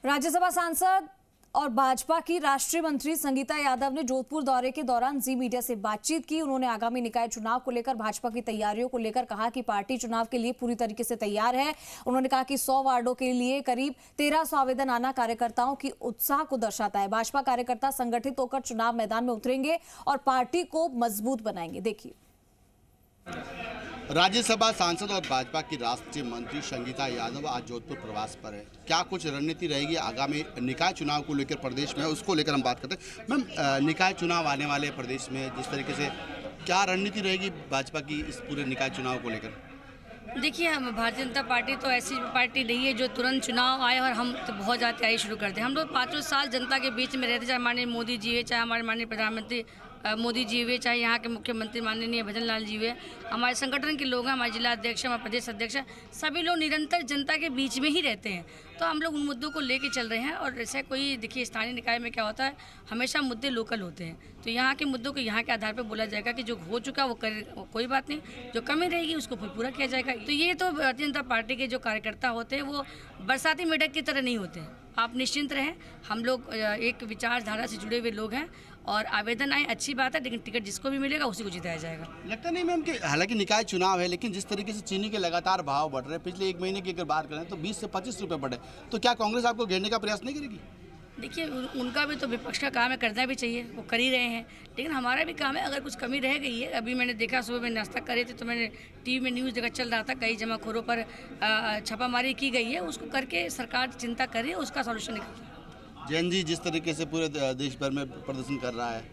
राज्यसभा सांसद और भाजपा की राष्ट्रीय मंत्री संगीता यादव ने जोधपुर दौरे के दौरान जी मीडिया से बातचीत की। उन्होंने आगामी निकाय चुनाव को लेकर भाजपा की तैयारियों को लेकर कहा कि पार्टी चुनाव के लिए पूरी तरीके से तैयार है। उन्होंने कहा कि 100 वार्डों के लिए करीब 1300 आवेदन आना कार्यकर्ताओं की उत्साह को दर्शाता है। भाजपा कार्यकर्ता संगठित होकर चुनाव मैदान में उतरेंगे और पार्टी को मजबूत बनाएंगे। देखिए, राज्यसभा सांसद और भाजपा की राष्ट्रीय मंत्री संगीता यादव आज जोधपुर प्रवास पर है। क्या कुछ रणनीति रहेगी आगामी निकाय चुनाव को लेकर प्रदेश में, उसको लेकर हम बात करते हैं। मैम, निकाय चुनाव आने वाले प्रदेश में जिस तरीके से क्या रणनीति रहेगी भाजपा की इस पूरे निकाय चुनाव को लेकर? देखिए, हम भारतीय जनता पार्टी तो ऐसी पार्टी नहीं है जो तुरंत चुनाव आए और हम तो बहुत ज़्यादा तैयारी शुरू करते हैं। हम लोग 5 साल जनता के बीच में रहते, चाहे माननीय मोदी जी हुए, चाहे हमारे माननीय प्रधानमंत्री मोदी जी हुए, चाहे यहाँ के मुख्यमंत्री माननीय भजन लाल जी हुए, हमारे संगठन के लोग हैं, हमारे जिला अध्यक्ष, हमारे प्रदेश अध्यक्ष, सभी लोग निरंतर जनता के बीच में ही रहते हैं। तो हम लोग उन मुद्दों को लेके चल रहे हैं। और ऐसा कोई, देखिए, स्थानीय निकाय में क्या होता है, हमेशा मुद्दे लोकल होते हैं। तो यहाँ के मुद्दों को यहाँ के आधार पर बोला जाएगा कि जो हो चुका वो कोई बात नहीं, जो कमी रहेगी उसको फिर पूरा किया जाएगा। तो ये तो भारतीय जनता पार्टी के जो कार्यकर्ता होते हैं वो बरसाती मेढक की तरह नहीं होते हैं। आप निश्चिंत रहें, हम लोग एक विचारधारा से जुड़े हुए लोग हैं और आवेदन आए अच्छी बात है, लेकिन टिकट जिसको भी मिलेगा उसी को जिताया जाएगा। लगता नहीं मैम कि हालांकि निकाय चुनाव है, लेकिन जिस तरीके से चीनी के लगातार भाव बढ़ रहे हैं, पिछले 1 महीने की अगर बात करें तो 20 से 25 रुपये बढ़े, तो क्या कांग्रेस आपको घेरने का प्रयास नहीं करेगी? देखिए, उनका भी तो विपक्ष का काम है, करना भी चाहिए, वो कर ही रहे हैं। लेकिन हमारा भी काम है, अगर कुछ कमी रह गई है। अभी मैंने देखा, सुबह में नाश्ता करे थे तो मैंने टीवी में न्यूज़ देखा, चल रहा था कई जमाखोरों पर छापामारी की गई है। उसको करके सरकार चिंता कर रही है, उसका सॉल्यूशन निकल। जैन जी जिस तरीके से पूरे देश भर में प्रदर्शन कर रहा है,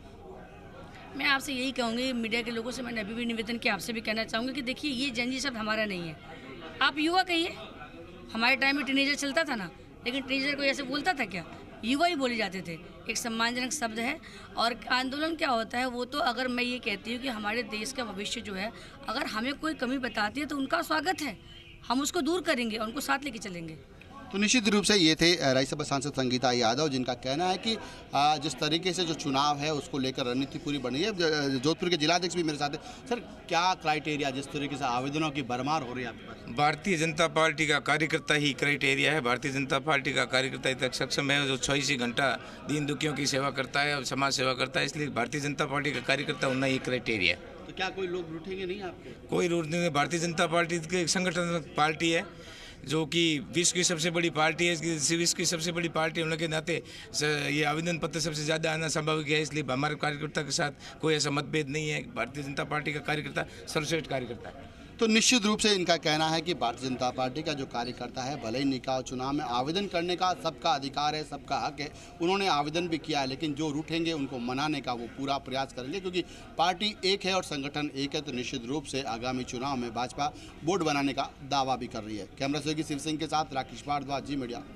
मैं आपसे यही कहूँगी, मीडिया के लोगों से मैंने अभी भी निवेदन किया, आपसे भी कहना चाहूँगी कि देखिए, ये जन जी शब्द हमारा नहीं है। आप युवा कहिए, हमारे टाइम में टीनेजर चलता था ना, लेकिन टीनेजर को ऐसे बोलता था क्या? युवा ही बोले जाते थे, एक सम्मानजनक शब्द है। और आंदोलन क्या होता है, वो तो अगर मैं ये कहती हूँ कि हमारे देश का भविष्य जो है, अगर हमें कोई कमी बताती है तो उनका स्वागत है, हम उसको दूर करेंगे और उनको साथ लेके चलेंगे। तो निश्चित रूप से ये थे राज्यसभा सांसद संगीता यादव, जिनका कहना है कि जिस तरीके से जो चुनाव है उसको लेकर रणनीति पूरी बनी है। जोधपुर के जिलाध्यक्ष भी मेरे साथ है। सर, क्या क्राइटेरिया, जिस तरीके से आवेदनों की भरमार हो रही है आपके पास? भारतीय जनता पार्टी का कार्यकर्ता ही क्राइटेरिया है। भारतीय जनता पार्टी का कार्यकर्ता इतना सक्षम है जो 24 घंटा दीन दुखियों की सेवा करता है और समाज सेवा करता है, इसलिए भारतीय जनता पार्टी का कार्यकर्ता होना ही क्राइटेरिया है। तो क्या कोई लोग रूठेंगे नहीं आपको? कोई रूठ नहीं है। भारतीय जनता पार्टी की एक संगठनात्मक पार्टी है जो कि विश्व की सबसे बड़ी पार्टी है। विश्व की सबसे बड़ी पार्टी होने के नाते ये आवेदन पत्र सबसे ज़्यादा आना संभावित है, इसलिए हमारे कार्यकर्ता के साथ कोई ऐसा मतभेद नहीं है। भारतीय जनता पार्टी का कार्यकर्ता सर्वश्रेष्ठ कार्यकर्ता है। तो निश्चित रूप से इनका कहना है कि भारतीय जनता पार्टी का जो कार्यकर्ता है, भले ही निकाय चुनाव में आवेदन करने का सबका अधिकार है, सबका हक है, उन्होंने आवेदन भी किया है, लेकिन जो रूठेंगे उनको मनाने का वो पूरा प्रयास करेंगे, क्योंकि पार्टी एक है और संगठन एक है। तो निश्चित रूप से आगामी चुनाव में भाजपा बोर्ड बनाने का दावा भी कर रही है। कैमरा सहयोगी शिव सिंह के साथ राकेश भारद्वाज, जी मीडिया।